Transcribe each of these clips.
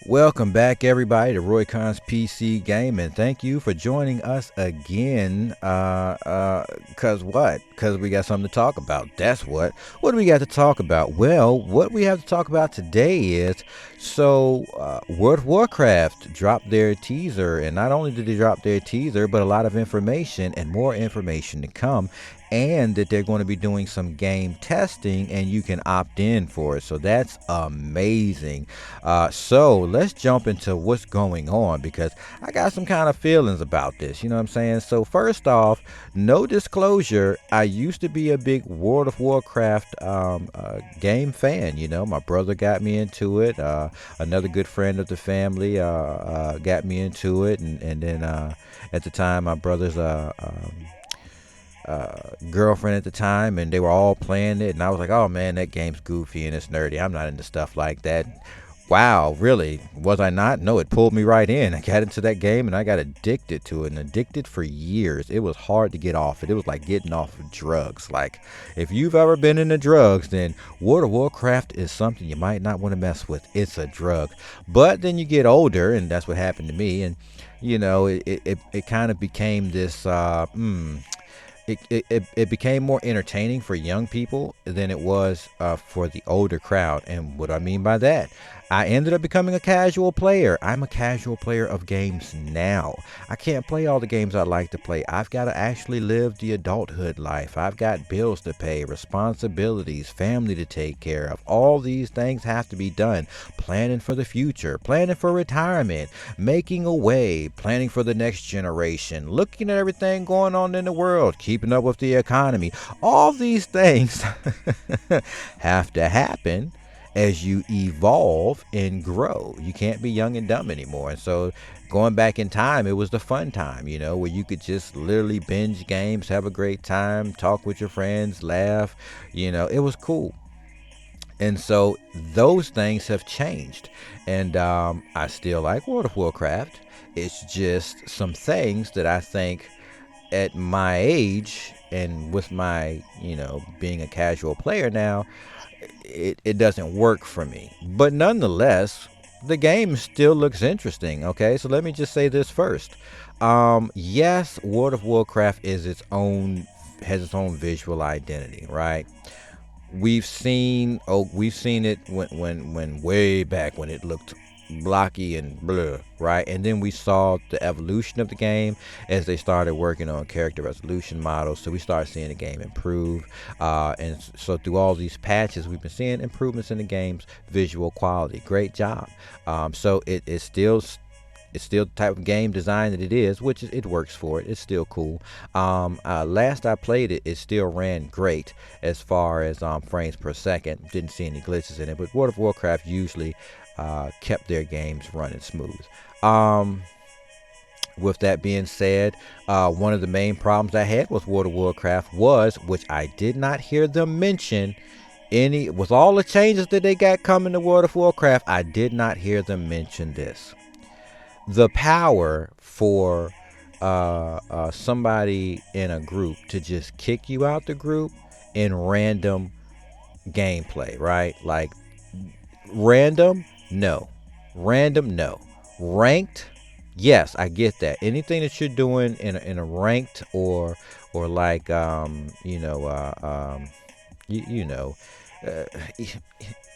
Welcome back, everybody, to Roy Khan's PC Game, and thank you for joining us again. Cause what? Cause we got something to talk about. That's what. What do we got to talk about? Well, what we have to talk about today is World of Warcraft dropped their teaser, and not only did they drop their teaser, but a lot of information and more information to come. And that they're going to be doing some game testing, and you can opt in for it. So that's amazing. So let's jump into what's going on because I got some kind of feelings about this. You know what I'm saying? So, first off, no disclosure. I used to be a big World of Warcraft game fan. You know, my brother got me into it. Another good friend of the family got me into it. And then at the time, my brother's girlfriend at the time, and they were all playing it. And I was like, oh man, that game's goofy and it's nerdy. I'm not into stuff like that. Wow, really? Was I not? No, it pulled me right in. I got into that game and I got addicted to it and addicted for years. It was hard to get off it. It was like getting off of drugs. Like, if you've ever been into drugs, then World of Warcraft is something you might not want to mess with. It's a drug. But then you get older, and that's what happened to me. And, it kind of became this, it became more entertaining for young people than it was for the older crowd. And what I mean by that, I ended up becoming a casual player. I'm a casual player of games now. I can't play all the games I like to play. I've got to actually live the adulthood life. I've got bills to pay, responsibilities, family to take care of. All these things have to be done. Planning for the future, planning for retirement, making a way, planning for the next generation, looking at everything going on in the world, keeping up with the economy. All these things have to happen as you evolve and grow. You can't be young and dumb anymore. And so going back in time, it was the fun time, where you could just literally binge games, have a great time, talk with your friends, laugh. It was cool. And so those things have changed. And I still like World of Warcraft. It's just some things that I think at my age and with my, being a casual player now, it doesn't work for me. But nonetheless, the game still looks interesting. Okay, so let me just say this first. Yes, World of Warcraft is its own has its own visual identity, right? We've seen it when way back when it looked blocky and blur, right? And then we saw the evolution of the game as they started working on character resolution models. So we started seeing the game improve, and so through all these patches, we've been seeing improvements in the game's visual quality. Great job. So it's still the type of game design that it is, which it works for it. It's still cool. Last I played it, it still ran great as far as frames per second. Didn't see any glitches in it, but World of Warcraft usually kept their games running smooth. Um, with that being said, one of the main problems I had with World of Warcraft was, which I did not hear them mention, with all the changes that they got coming to World of Warcraft, I did not hear them mention this: the power for somebody in a group to just kick you out the group in random gameplay, right? Like, random, no. Random, no. Ranked, yes, I get that. Anything that you're doing in a ranked or like you, you know uh,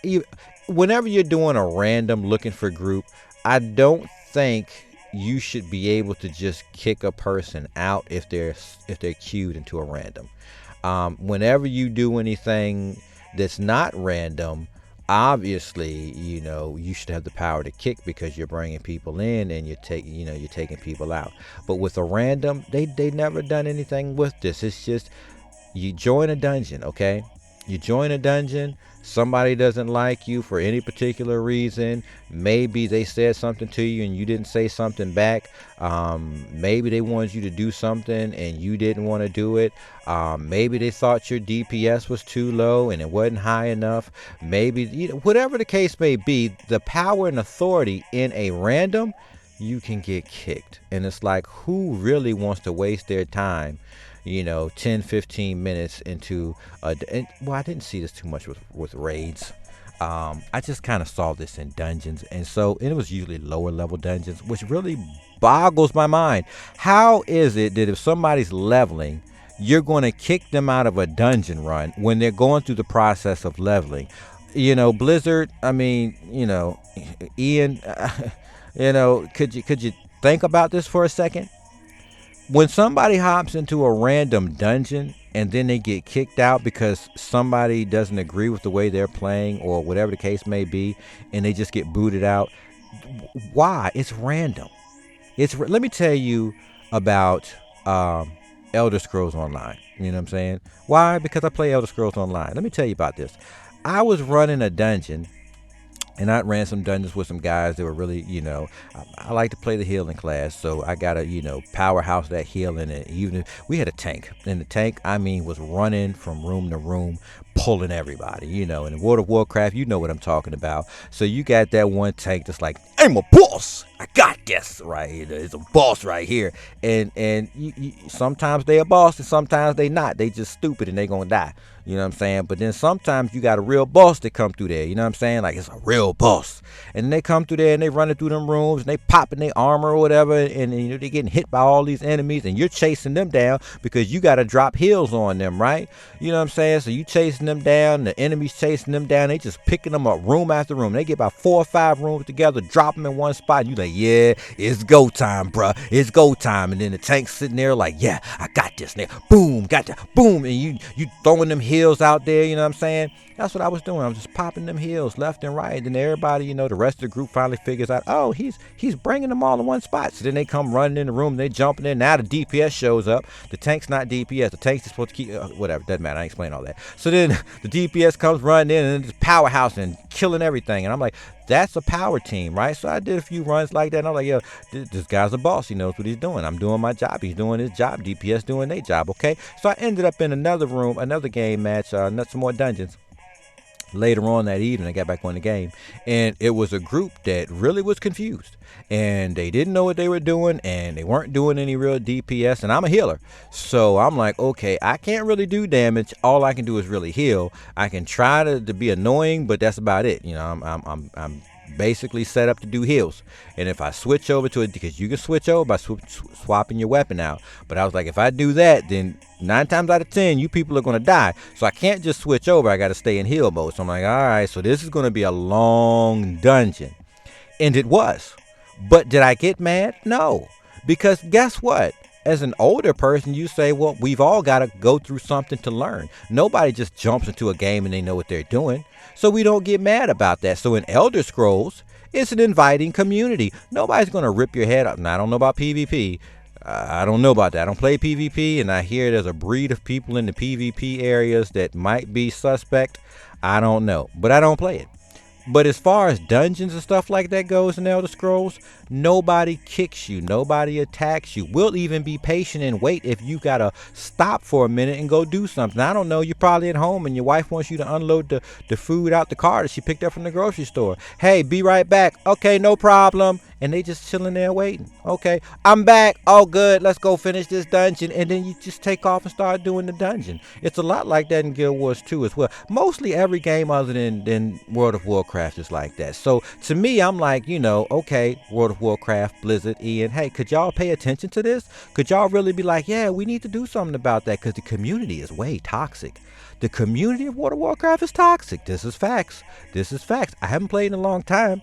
you, whenever you're doing a random looking for group, I don't think you should be able to just kick a person out if they're queued into a random. Whenever you do anything that's not random, obviously, you should have the power to kick because you're bringing people in and you're taking people out. But with a random, they never done anything with this. It's just you join a dungeon, okay? You join a dungeon, somebody doesn't like you for any particular reason. Maybe they said something to you and you didn't say something back. Maybe they wanted you to do something and you didn't want to do it. Maybe they thought your DPS was too low and it wasn't high enough. Maybe, whatever the case may be, the power and authority in a random, you can get kicked. And it's like, who really wants to waste their time 10, 15 minutes into well, I didn't see this too much with raids. I just kind of saw this in dungeons, and so it was usually lower level dungeons, which really boggles my mind. How is it that if somebody's leveling, you're going to kick them out of a dungeon run when they're going through the process of leveling? Blizzard. I mean, Ian. Could you think about this for a second? When somebody hops into a random dungeon and then they get kicked out because somebody doesn't agree with the way they're playing or whatever the case may be, and they just get booted out, why? It's random. Let me tell you about Elder Scrolls Online. You know what I'm saying? Why? Because I play Elder Scrolls Online. Let me tell you about this. I was running a dungeon, and I ran some dungeons with some guys that were really, I like to play the healing class, so I got to, powerhouse that healing. And even if we had a tank, and the tank, I mean, was running from room to room, pulling everybody, in World of Warcraft, you know what I'm talking about. So you got that one tank that's like, I'm a boss. I got this right here. It's a boss right here. And sometimes they a boss and sometimes they not. They just stupid and they gonna die. You know what I'm saying? But then sometimes you got a real boss that come through there. You know what I'm saying? Like, it's a real boss. And they come through there and they running through them rooms and they popping their armor or whatever. And they getting hit by all these enemies and you're chasing them down because you got to drop heals on them, right? You know what I'm saying? So you chasing them down. The enemies chasing them down. They just picking them up room after room. They get about 4 or 5 rooms together, drop them in one spot. And you like, yeah, it's go time, bruh. It's go time. And then the tank's sitting there like, yeah, I got this. Now, boom, got that. Boom. And you throwing them heals out there, you know what I'm saying? That's what I was doing. I was just popping them heals left and right. And then everybody, the rest of the group finally figures out, oh, he's bringing them all in one spot. So then they come running in the room, they jumping in. Now the DPS shows up. The tank's not DPS. The tank's supposed to keep, whatever, doesn't matter. I ain't explain all that. So then the DPS comes running in and it's powerhouse and killing everything. And I'm like, that's a power team, right? So I did a few runs like that. And I'm like, yo, this guy's a boss. He knows what he's doing. I'm doing my job. He's doing his job. DPS doing their job, okay? So I ended up in another room, another game match, some more dungeons. Later on that evening, I got back on the game, and it was a group that really was confused, and they didn't know what they were doing, and they weren't doing any real DPS, and I'm a healer, so I'm like, okay, I can't really do damage. All I can do is really heal. I can try to be annoying, but that's about it. I'm basically set up to do heals, and if I switch over to it, because you can switch over by swapping your weapon out, but I was like, if I do that, then 9 times out of 10 you people are going to die, so I can't just switch over. I got to stay in heal mode. So I'm like, all right, so this is going to be a long dungeon, and it was. But did I get mad? No, because guess what? As an older person, you say, well, we've all got to go through something to learn. Nobody just jumps into a game and they know what they're doing. So we don't get mad about that. So in Elder Scrolls, it's an inviting community. Nobody's going to rip your head up. Now, I don't know about PvP. I don't know about that. I don't play PvP, and I hear there's a breed of people in the PvP areas that might be suspect. I don't know, but I don't play it. But as far as dungeons and stuff like that goes in Elder Scrolls, nobody kicks you. Nobody attacks you. We'll even be patient and wait if you got to stop for a minute and go do something. I don't know. You're probably at home and your wife wants you to unload the food out the car that she picked up from the grocery store. Hey, be right back. Okay, no problem. And they just chilling there waiting. Okay, I'm back. Oh, good. Let's go finish this dungeon. And then you just take off and start doing the dungeon. It's a lot like that in Guild Wars 2 as well. Mostly every game other than World of Warcraft is like that. So to me, I'm like, okay, World of Warcraft, Blizzard, Ian, hey, could y'all pay attention to this? Could y'all really be like, yeah, we need to do something about that, because the community is way toxic. The community of World of Warcraft is toxic. This is facts. This is facts. I haven't played in a long time.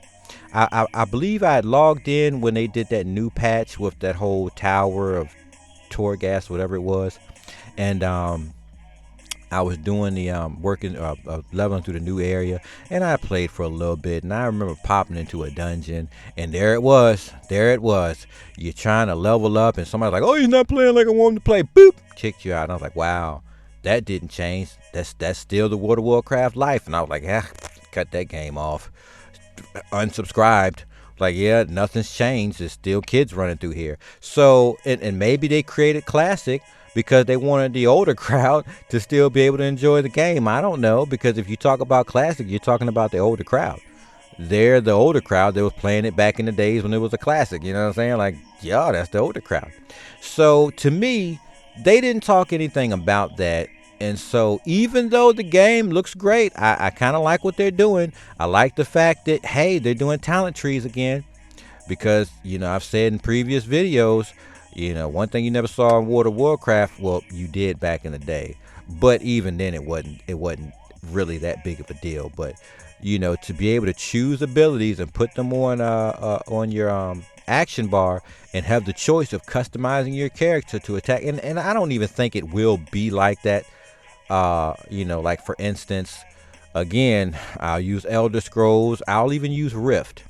I believe I had logged in when they did that new patch with that whole tower of Torghast, whatever it was, and I was doing the working leveling through the new area, and I played for a little bit, and I remember popping into a dungeon, and there it was. You're trying to level up, and somebody's like, "Oh, you're not playing like I want him to play." Boop, kicked you out, and I was like, "Wow, that didn't change. That's still the World of Warcraft life." And I was like, cut that game off. Unsubscribed. Like, yeah, nothing's changed. There's still kids running through here. So, and maybe they created Classic because they wanted the older crowd to still be able to enjoy the game. I don't know, because if you talk about Classic, you're talking about the older crowd. They're the older crowd that was playing it back in the days when it was a classic. You know what I'm saying? Like, yeah, that's the older crowd. So to me, they didn't talk anything about that And so even though the game looks great, I kind of like what they're doing. I like the fact that, hey, they're doing talent trees again. Because, I've said in previous videos, one thing you never saw in World of Warcraft, well, you did back in the day. But even then it wasn't really that big of a deal. But, to be able to choose abilities and put them on your action bar and have the choice of customizing your character to attack. And I don't even think it will be like that. Like for instance, again, I'll use Elder Scrolls. I'll even use Rift.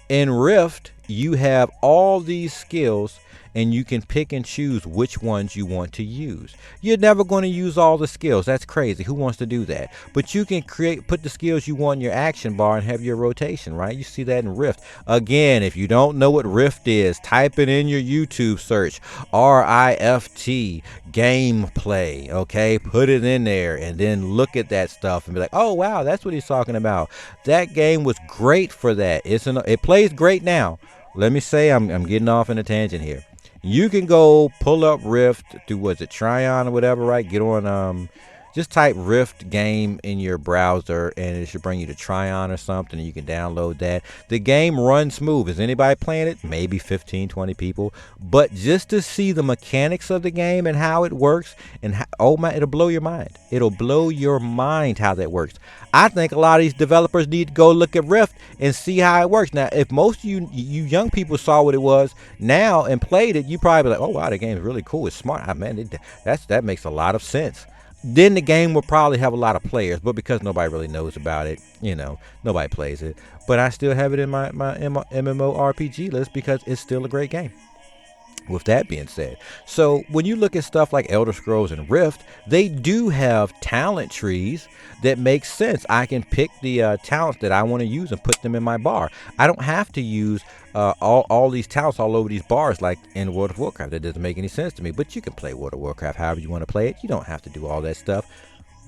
In Rift, you have all these skills and you can pick and choose which ones you want to use. You're never going to use all the skills. That's crazy. Who wants to do that? But you can put the skills you want in your action bar and have your rotation, right? You see that in Rift. Again, if you don't know what Rift is, type it in your YouTube search. RIFT gameplay, okay? Put it in there and then look at that stuff and be like, oh, wow, that's what he's talking about. That game was great for that. It plays great now. Let me say, I'm getting off in a tangent here. You can go pull up Rift through, was it Tryon or whatever, right? Get on, just type Rift game in your browser and it should bring you to Tryon or something and you can download that. The game runs smooth. Is anybody playing it? Maybe 15, 20 people. But just to see the mechanics of the game and how it works, and it'll blow your mind. It'll blow your mind how that works. I think a lot of these developers need to go look at Rift and see how it works. Now, if most of you young people saw what it was now and played it, you probably be like, oh, wow, the game is really cool. It's smart. That makes a lot of sense. Then the game will probably have a lot of players, but because nobody really knows about it, nobody plays it. But I still have it in my MMORPG list because it's still a great game. With that being said, so when you look at stuff like Elder Scrolls and Rift, they do have talent trees that make sense. I can pick the talents that I want to use and put them in my bar. I don't have to use all these talents all over these bars like in World of Warcraft. That doesn't make any sense to me. But you can play World of Warcraft however you want to play it. You don't have to do all that stuff.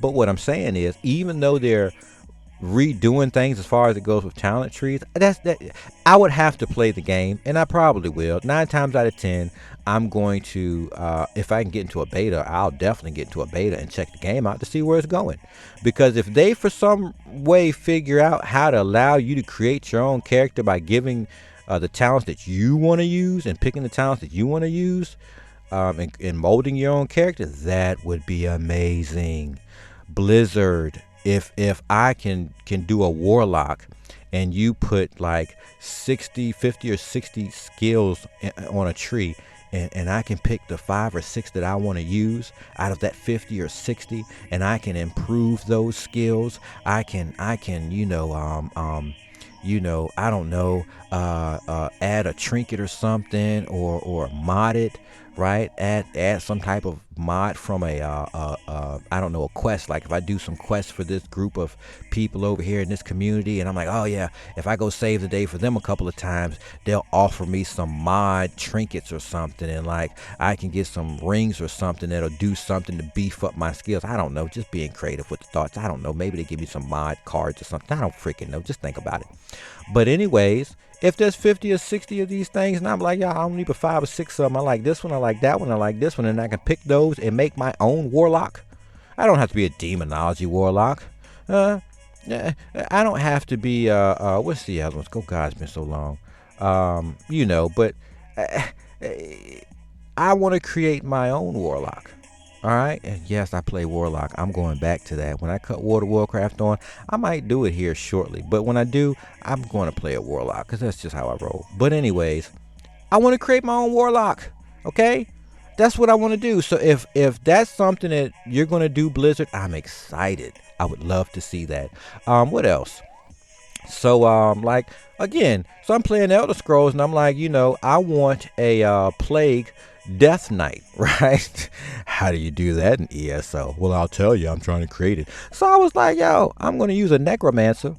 But what I'm saying is, even though they're redoing things as far as it goes with talent trees, I would have to play the game, and I probably will. 9 times out of 10, I'm going to, if I can get into a beta, I'll definitely get into a beta and check the game out to see where it's going. Because if they for some way figure out how to allow you to create your own character by giving the talents that you want to use and picking the talents that you want to use, and molding your own character, that would be amazing. Blizzard, if I can do a warlock and you put like 50 or 60 skills on a tree, and I can pick the 5 or 6 that I want to use out of that 50 or 60, and I can improve those skills. I can I don't know, add a trinket or something, or mod it, right? Add some type of mod from I don't know, a quest. Like if I do some quests for this group of people over here in this community, and I'm like, oh yeah, if I go save the day for them a couple of times, they'll offer me some mod trinkets or something, and like I can get some rings or something that'll do something to beef up my skills. I don't know, just being creative with the thoughts. I don't know, maybe they give me some mod cards or something. I don't freaking know, just think about it. But anyways, if there's 50 or 60 of these things, and I'm like, yeah, I don't need but 5 or 6 of them. I like this one, I like that one, I like this one, and I can pick those and make my own warlock. I don't have to be a demonology warlock. I don't have to be, what's the other ones? Oh God, it's been so long. But I want to create my own warlock. All right, and yes, I play Warlock. I'm going back to that. When I cut World of Warcraft on, I might do it here shortly. But when I do, I'm going to play a Warlock because that's just how I roll. But anyways, I want to create my own Warlock. Okay, that's what I want to do. So if that's something that you're going to do, Blizzard, I'm excited. I would love to see that. What else? So like again, so I'm playing Elder Scrolls and I'm like, I want a plague Death Knight, right? How do you do that in ESO? Well, I'll tell you, I'm trying to create it. So I was like, yo, I'm going to use a necromancer,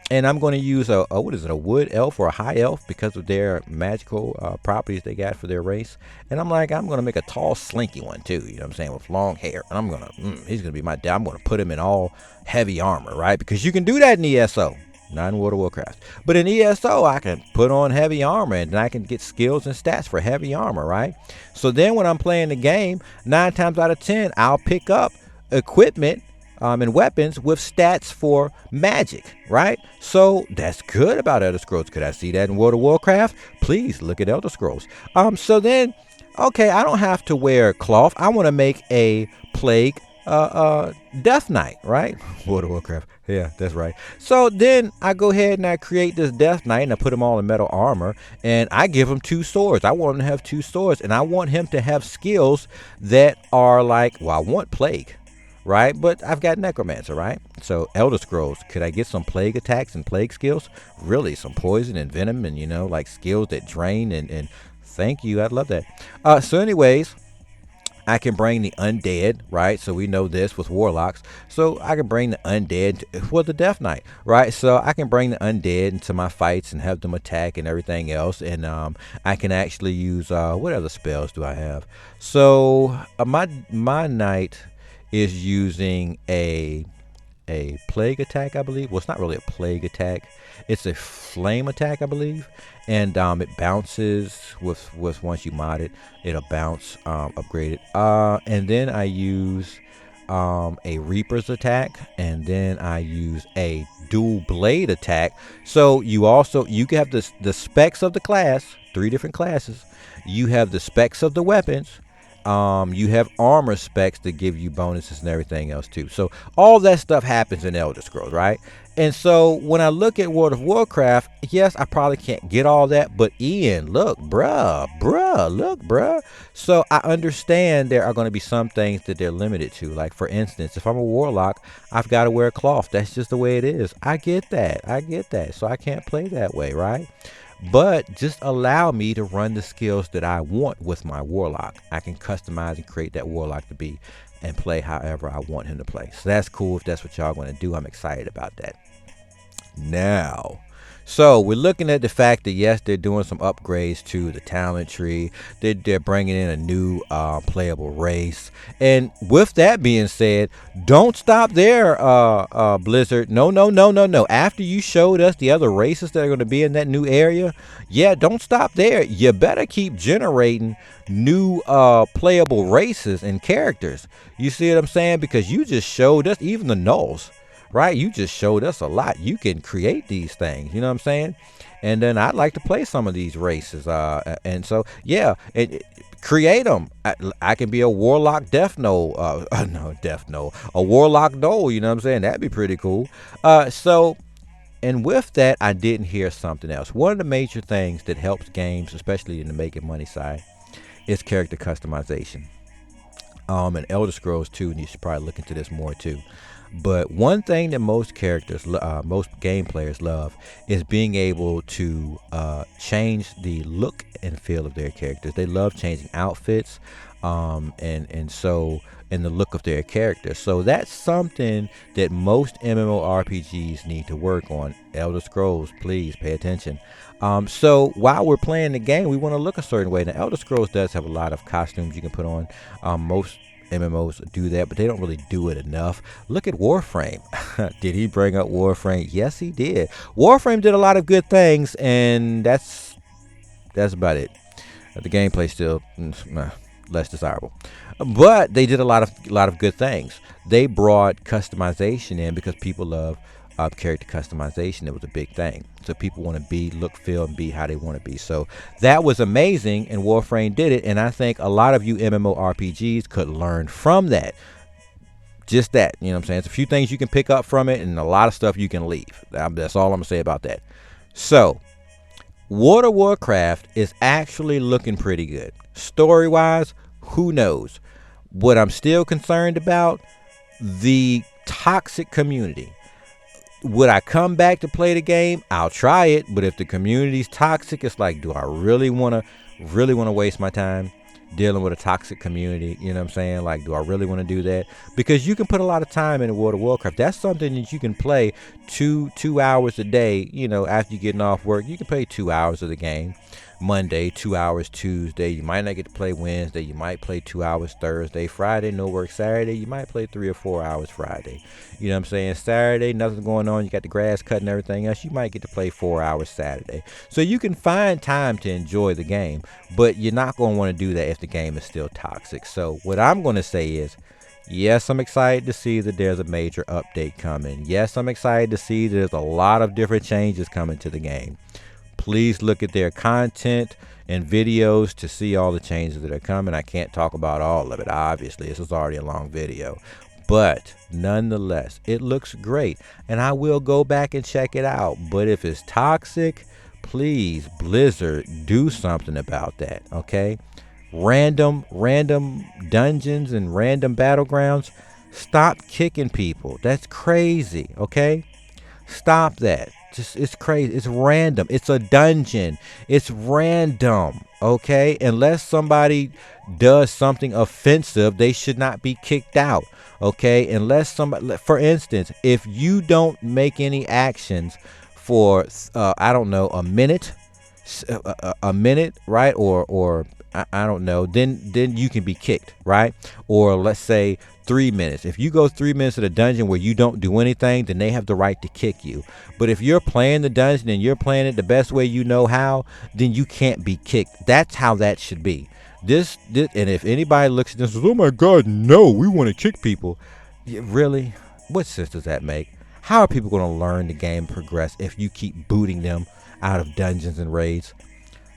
and I'm going to use a wood elf or a high elf because of their magical properties they got for their race. And I'm like, I'm going to make a tall, slinky one too, you know what I'm saying, with long hair. And I'm going to, he's going to be my dad. I'm going to put him in all heavy armor, right? Because you can do that in ESO. Not in World of Warcraft. But in ESO, I can put on heavy armor and I can get skills and stats for heavy armor, right? So then when I'm playing the game, 9 times out of 10, I'll pick up equipment and weapons with stats for magic, right? So that's good about Elder Scrolls. Could I see that in World of Warcraft? Please look at Elder Scrolls. So then, okay, I don't have to wear cloth. I want to make a plague Death Knight, right? World of Warcraft. Yeah, that's right. So then I go ahead and I create this Death Knight and I put him all in metal armor and I give him 2 swords. I want him to have 2 swords and I want him to have skills that are like, well, I want plague, right? But I've got necromancer, right? So Elder Scrolls, could I get some plague attacks and plague skills? Really, some poison and venom and, like skills that drain and thank you. I'd love that. So anyways, I can bring the undead, right? So we know this with warlocks. So I can bring the undead for the Death Knight, right? So I can bring the undead into my fights and have them attack and everything else. And I can actually use what other spells do I have? So my knight is using a plague attack, I believe. Well, it's not really a plague attack. It's a flame attack, I believe. And it bounces with once you mod it, it'll bounce upgraded. And then I use a Reaper's attack, and then I use a dual blade attack. So you can have the specs of the class, 3 different classes. You have the specs of the weapons. You have armor specs that give you bonuses and everything else too. So all that stuff happens in Elder Scrolls, right? And so when I look at World of Warcraft, yes, I probably can't get all that, but Ian, look, bruh. So I understand there are going to be some things that they're limited to. Like for instance, if I'm a warlock, I've got to wear cloth. That's just the way it is. I get that. So I can't play that way, right? But just allow me to run the skills that I want with my warlock. I can customize and create that warlock to be and play however I want him to play. So that's cool if that's what y'all want to do. I'm excited about that. Now, so we're looking at the fact that yes, they're doing some upgrades to the talent tree. They're bringing in a new playable race. And with that being said, don't stop there, Blizzard. No. After you showed us the other races that are going to be in that new area, yeah, don't stop there. You better keep generating new playable races and characters. You see what I'm saying? Because you just showed us even the nulls. Right, you just showed us a lot. You can create these things, you know what I'm saying? And then I'd like to play some of these races. And so, yeah, create them. I can be a warlock death knoll. A warlock knoll, you know what I'm saying? That'd be pretty cool. And with that, I didn't hear something else. One of the major things that helps games, especially in the making money side, is character customization. And Elder Scrolls 2, and you should probably look into this more too. But one thing that most game players love is being able to change the look and feel of their characters. They love changing outfits, and the look of their characters. So that's something that most MMORPGs need to work on. Elder Scrolls, please pay attention. So while we're playing the game, we want to look a certain way. Now, Elder Scrolls does have a lot of costumes you can put on. Most MMOs do that, but they don't really do it enough. Look at Warframe. Did he bring up Warframe? Yes, he did. Warframe did a lot of good things, and that's about it. The gameplay still less desirable, but they did a lot of good things. They brought customization in because people love character customization. It was a big thing. So people want to look, feel, and be how they want to be. So that was amazing, and Warframe did it. And I think a lot of you MMORPGs could learn from that. Just that, you know what I'm saying? It's a few things you can pick up from it, and a lot of stuff you can leave. That's all I'm gonna say about that. So, World of Warcraft is actually looking pretty good. Story-wise, who knows? What I'm still concerned about, the toxic community. Would I come back to play the game? I'll try it, but if the community's toxic, it's like, do I really want to waste my time dealing with a toxic community? You know what I'm saying? Like, do I really want to do that? Because you can put a lot of time into World of Warcraft. That's something that you can play two hours a day. You know, after you're getting off work, you can play 2 hours of the game. Monday, 2 hours Tuesday. You might not get to play Wednesday. You might play 2 hours Thursday. Friday, no work Saturday. You might play 3 or 4 hours Friday. You know what I'm saying? Saturday, nothing going on. You got the grass cut and everything else. You might get to play 4 hours Saturday. So you can find time to enjoy the game, but you're not going to want to do that if the game is still toxic. So what I'm going to say is, Yes, I'm excited to see that there's a major update coming. Yes, I'm excited to see there's a lot of different changes coming to the game. Please look at their content and videos to see all the changes that are coming. I can't talk about all of it, obviously. This is already a long video. But nonetheless, it looks great. And I will go back and check it out. But if it's toxic, please, Blizzard, do something about that, okay? Random dungeons and random battlegrounds. Stop kicking people. That's crazy, okay? Stop that. Just it's crazy. It's random. It's a dungeon. It's random. Okay? Unless somebody does something offensive, they should not be kicked out. Okay? Unless somebody, for instance, if you don't make any actions for I don't know, a minute, right? Or I don't know, then you can be kicked, right? Or let's say 3 minutes. If you go 3 minutes in a dungeon where you don't do anything, then they have the right to kick you. But if you're playing the dungeon and you're playing it the best way you know how, then you can't be kicked. That's how that should be. This and if anybody looks at this and says, "Oh my God, no, we want to kick people," really, what sense does that make? How are people going to learn the game and progress if you keep booting them out of dungeons and raids?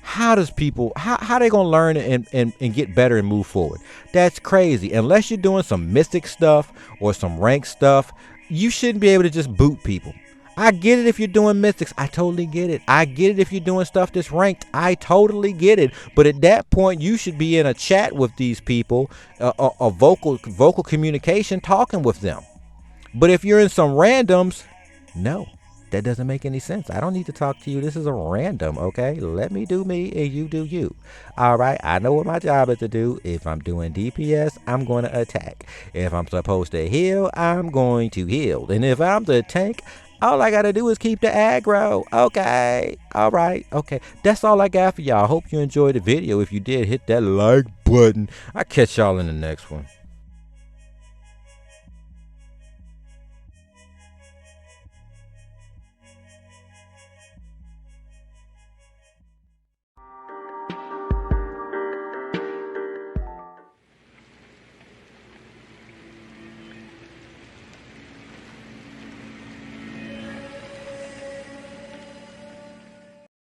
How does people how they gonna learn and get better and move forward? That's crazy. Unless you're doing some mystic stuff or some rank stuff, you shouldn't be able to just boot people. I get it if you're doing mystics. I totally get it. I get it if you're doing stuff that's ranked. I totally get it. But at that point, you should be in a chat with these people, a vocal communication, talking with them. But if you're in some randoms, no, that doesn't make any sense. I don't need to talk to you. This is a random, okay? Let me do me and you do you. All right, I know what my job is to do. If I'm doing DPS, I'm going to attack. If I'm supposed to heal, I'm going to heal. And if I'm the tank, all I got to do is keep the aggro. Okay. All right. Okay. That's all I got for y'all. Hope you enjoyed the video. If you did, hit that like button. I'll catch y'all in the next one.